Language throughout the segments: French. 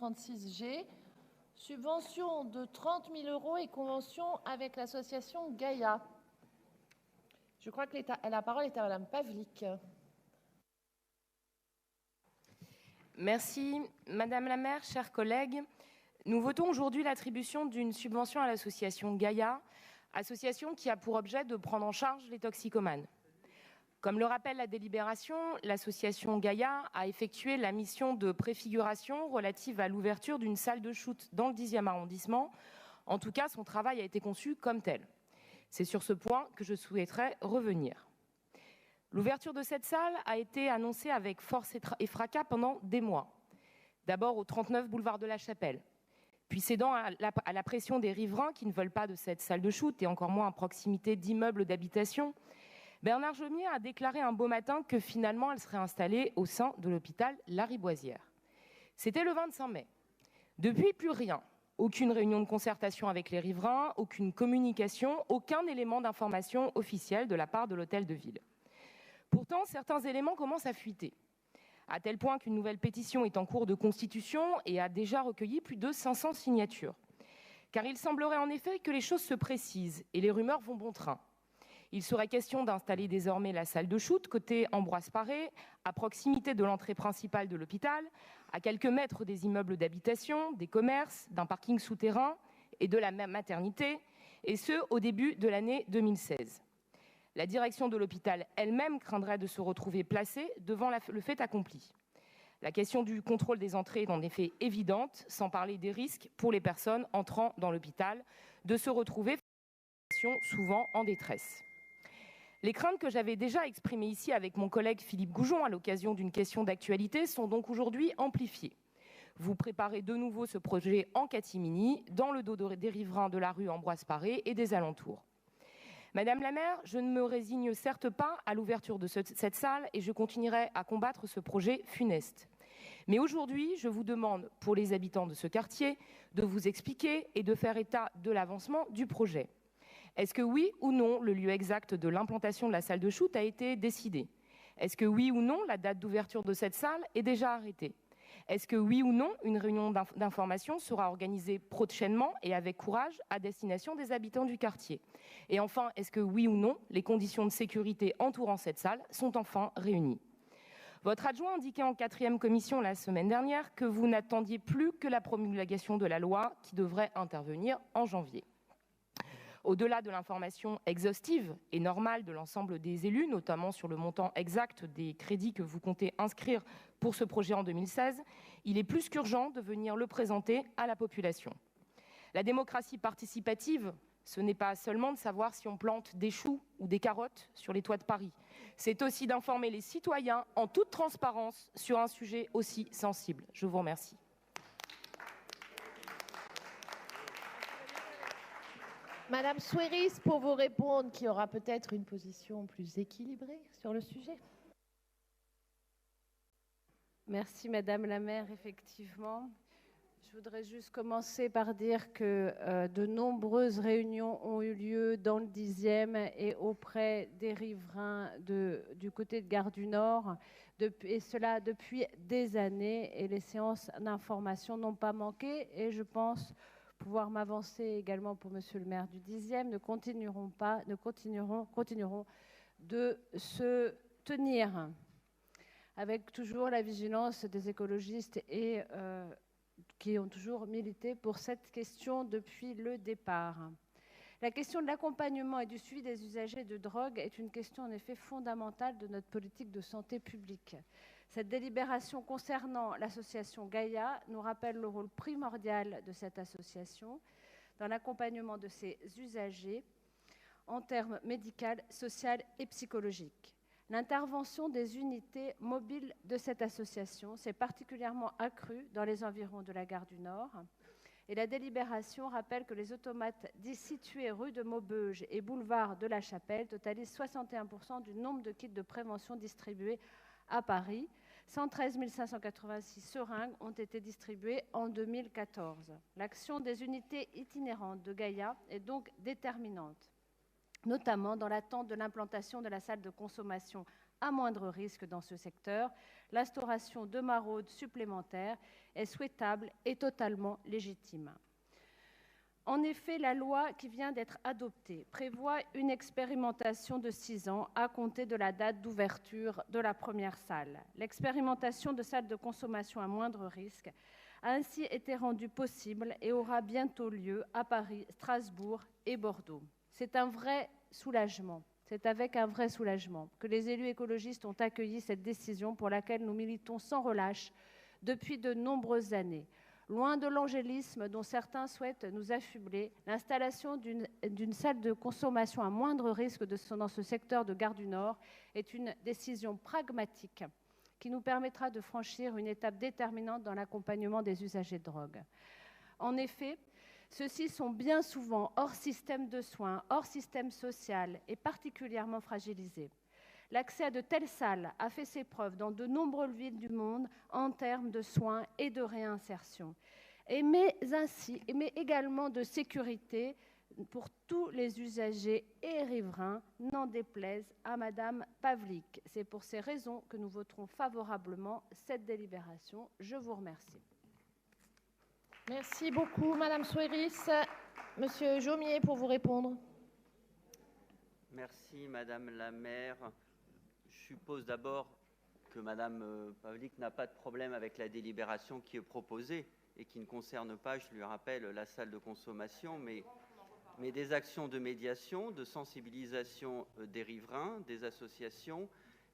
36G, subvention de 30 000 € et convention avec l'association Gaïa. Je crois que la parole est à Madame Pavlik. Merci. Madame la maire, chers collègues, nous votons aujourd'hui l'attribution d'une subvention à l'association Gaïa, association qui a pour objet de prendre en charge les toxicomanes. Comme le rappelle la délibération, l'association Gaïa a effectué la mission de préfiguration relative à l'ouverture d'une salle de shoot dans le 10e arrondissement. En tout cas, son travail a été conçu comme tel. C'est sur ce point que je souhaiterais revenir. L'ouverture de cette salle a été annoncée avec force et fracas pendant des mois. D'abord au 39 boulevard de la Chapelle, puis cédant à la pression des riverains qui ne veulent pas de cette salle de shoot et encore moins à proximité d'immeubles d'habitation, Bernard Jomier a déclaré un beau matin que finalement elle serait installée au sein de l'hôpital Lariboisière. C'était le 25 mai. Depuis, plus rien. Aucune réunion de concertation avec les riverains, aucune communication, aucun élément d'information officiel de la part de l'hôtel de ville. Pourtant, certains éléments commencent à fuiter, à tel point qu'une nouvelle pétition est en cours de constitution et a déjà recueilli plus de 500 signatures. Car il semblerait en effet que les choses se précisent et les rumeurs vont bon train. Il serait question d'installer désormais la salle de shoot côté Ambroise Paré, à proximité de l'entrée principale de l'hôpital, à quelques mètres des immeubles d'habitation, des commerces, d'un parking souterrain et de la maternité, et ce, au début de l'année 2016. La direction de l'hôpital elle-même craindrait de se retrouver placée devant le fait accompli. La question du contrôle des entrées est en effet évidente, sans parler des risques pour les personnes entrant dans l'hôpital de se retrouver souvent en détresse. Les craintes que j'avais déjà exprimées ici avec mon collègue Philippe Goujon à l'occasion d'une question d'actualité sont donc aujourd'hui amplifiées. Vous préparez de nouveau ce projet en catimini, dans le dos des riverains de la rue Ambroise Paré et des alentours. Madame la maire, je ne me résigne certes pas à l'ouverture de cette salle et je continuerai à combattre ce projet funeste. Mais aujourd'hui, je vous demande, pour les habitants de ce quartier, de vous expliquer et de faire état de l'avancement du projet. Est-ce que oui ou non, le lieu exact de l'implantation de la salle de shoot a été décidé? Est-ce que oui ou non, la date d'ouverture de cette salle est déjà arrêtée? Est-ce que oui ou non, une réunion d'information sera organisée prochainement et avec courage à destination des habitants du quartier? Et enfin, est-ce que oui ou non, les conditions de sécurité entourant cette salle sont enfin réunies? Votre adjoint indiquait en 4e commission la semaine dernière que vous n'attendiez plus que la promulgation de la loi qui devrait intervenir en janvier. Au-delà de l'information exhaustive et normale de l'ensemble des élus, notamment sur le montant exact des crédits que vous comptez inscrire pour ce projet en 2016, il est plus qu'urgent de venir le présenter à la population. La démocratie participative, ce n'est pas seulement de savoir si on plante des choux ou des carottes sur les toits de Paris. C'est aussi d'informer les citoyens en toute transparence sur un sujet aussi sensible. Je vous remercie. Madame Soueiris, pour vous répondre, qui aura peut-être une position plus équilibrée sur le sujet. Merci Madame la maire, effectivement. Je voudrais juste commencer par dire que de nombreuses réunions ont eu lieu dans le 10e et auprès des riverains du côté de Gare du Nord, et cela depuis des années, et les séances d'information n'ont pas manqué, et je pense pouvoir m'avancer également pour Monsieur le maire du 10e, continueront de se tenir avec toujours la vigilance des écologistes et qui ont toujours milité pour cette question depuis le départ. La question de l'accompagnement et du suivi des usagers de drogue est une question en effet fondamentale de notre politique de santé publique. Cette délibération concernant l'association Gaïa nous rappelle le rôle primordial de cette association dans l'accompagnement de ses usagers en termes médical, social et psychologique. L'intervention des unités mobiles de cette association s'est particulièrement accrue dans les environs de la gare du Nord. Et la délibération rappelle que les automates dits situés rue de Maubeuge et boulevard de la Chapelle totalisent 61% du nombre de kits de prévention distribués à Paris. 113 586 seringues ont été distribuées en 2014. L'action des unités itinérantes de Gaïa est donc déterminante, notamment dans l'attente de l'implantation de la salle de consommation à moindre risque dans ce secteur, l'instauration de maraudes supplémentaires est souhaitable et totalement légitime. En effet, la loi qui vient d'être adoptée prévoit une expérimentation de 6 ans à compter de la date d'ouverture de la première salle. L'expérimentation de salles de consommation à moindre risque a ainsi été rendue possible et aura bientôt lieu à Paris, Strasbourg et Bordeaux. C'est un vrai soulagement. C'est avec un vrai soulagement que les élus écologistes ont accueilli cette décision pour laquelle nous militons sans relâche depuis de nombreuses années. Loin de l'angélisme dont certains souhaitent nous affubler, l'installation d'une salle de consommation à moindre risque dans ce secteur de Gare du Nord est une décision pragmatique qui nous permettra de franchir une étape déterminante dans l'accompagnement des usagers de drogue. En effet, ceux-ci sont bien souvent hors système de soins, hors système social et particulièrement fragilisés. L'accès à de telles salles a fait ses preuves dans de nombreuses villes du monde en termes de soins et de réinsertion, mais également de sécurité pour tous les usagers et riverains, n'en déplaise à Madame Pavlik. C'est pour ces raisons que nous voterons favorablement cette délibération. Je vous remercie. Merci beaucoup, Madame Soiris. Monsieur Jomier, pour vous répondre. Merci, Madame la maire. Je suppose d'abord que Madame Pavlik n'a pas de problème avec la délibération qui est proposée et qui ne concerne pas, je lui rappelle, la salle de consommation, mais des actions de médiation, de sensibilisation des riverains, des associations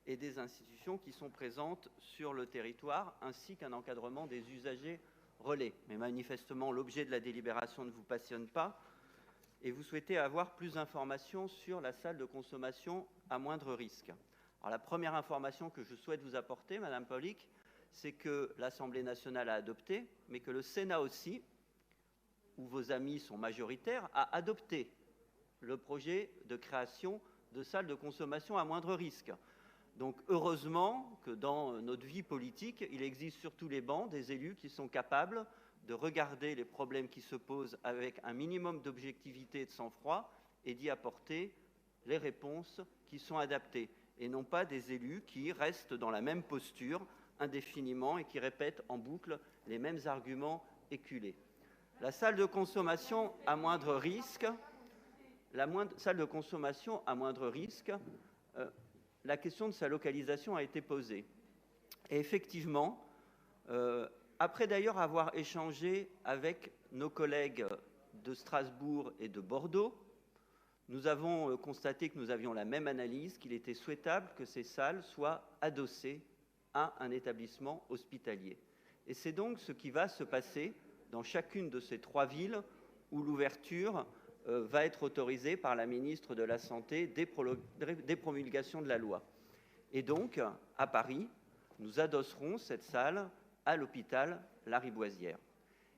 et des institutions qui sont présentes sur le territoire, ainsi qu'un encadrement des usagers relais. Mais manifestement, l'objet de la délibération ne vous passionne pas et vous souhaitez avoir plus d'informations sur la salle de consommation à moindre risque. Alors, la première information que je souhaite vous apporter, Madame Pavlik, c'est que l'Assemblée nationale a adopté, mais que le Sénat aussi, où vos amis sont majoritaires, a adopté le projet de création de salles de consommation à moindre risque. Donc, heureusement que dans notre vie politique, il existe sur tous les bancs des élus qui sont capables de regarder les problèmes qui se posent avec un minimum d'objectivité et de sang-froid et d'y apporter les réponses qui sont adaptées. Et non pas des élus qui restent dans la même posture indéfiniment et qui répètent en boucle les mêmes arguments éculés. La salle de consommation à moindre risque, la question de sa localisation a été posée. Et effectivement, après d'ailleurs avoir échangé avec nos collègues de Strasbourg et de Bordeaux, nous avons constaté que nous avions la même analyse, qu'il était souhaitable que ces salles soient adossées à un établissement hospitalier. Et c'est donc ce qui va se passer dans chacune de ces 3 villes où l'ouverture va être autorisée par la ministre de la Santé dès promulgation de la loi. Et donc, à Paris, nous adosserons cette salle à l'hôpital Lariboisière.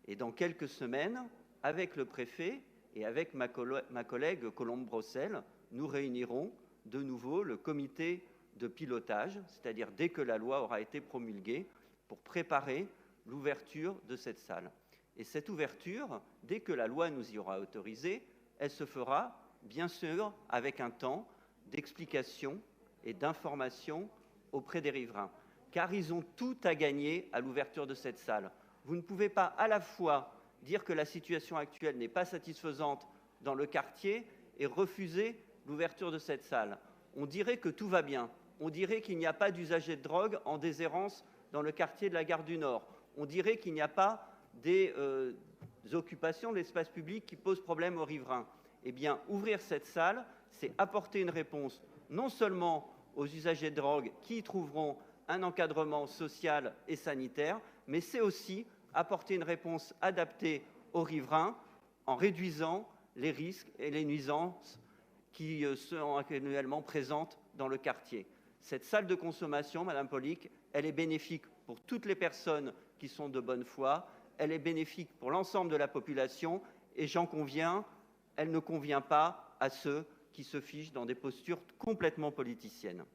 Et dans quelques semaines, avec le préfet et avec ma collègue Colombe Brossel, nous réunirons de nouveau le comité de pilotage, c'est-à-dire dès que la loi aura été promulguée, pour préparer l'ouverture de cette salle. Et cette ouverture, dès que la loi nous y aura autorisé, elle se fera, bien sûr, avec un temps d'explication et d'information auprès des riverains. Car ils ont tout à gagner à l'ouverture de cette salle. Vous ne pouvez pas à la fois dire que la situation actuelle n'est pas satisfaisante dans le quartier et refuser l'ouverture de cette salle. On dirait que tout va bien. On dirait qu'il n'y a pas d'usagers de drogue en déshérence dans le quartier de la Gare du Nord. On dirait qu'il n'y a pas des occupations de l'espace public qui posent problème aux riverains. Eh bien, ouvrir cette salle, c'est apporter une réponse non seulement aux usagers de drogue qui y trouveront un encadrement social et sanitaire, mais c'est aussi apporter une réponse adaptée aux riverains en réduisant les risques et les nuisances qui sont annuellement présentes dans le quartier. Cette salle de consommation, Madame Pavlik, elle est bénéfique pour toutes les personnes qui sont de bonne foi, elle est bénéfique pour l'ensemble de la population et j'en conviens, elle ne convient pas à ceux qui se fichent dans des postures complètement politiciennes.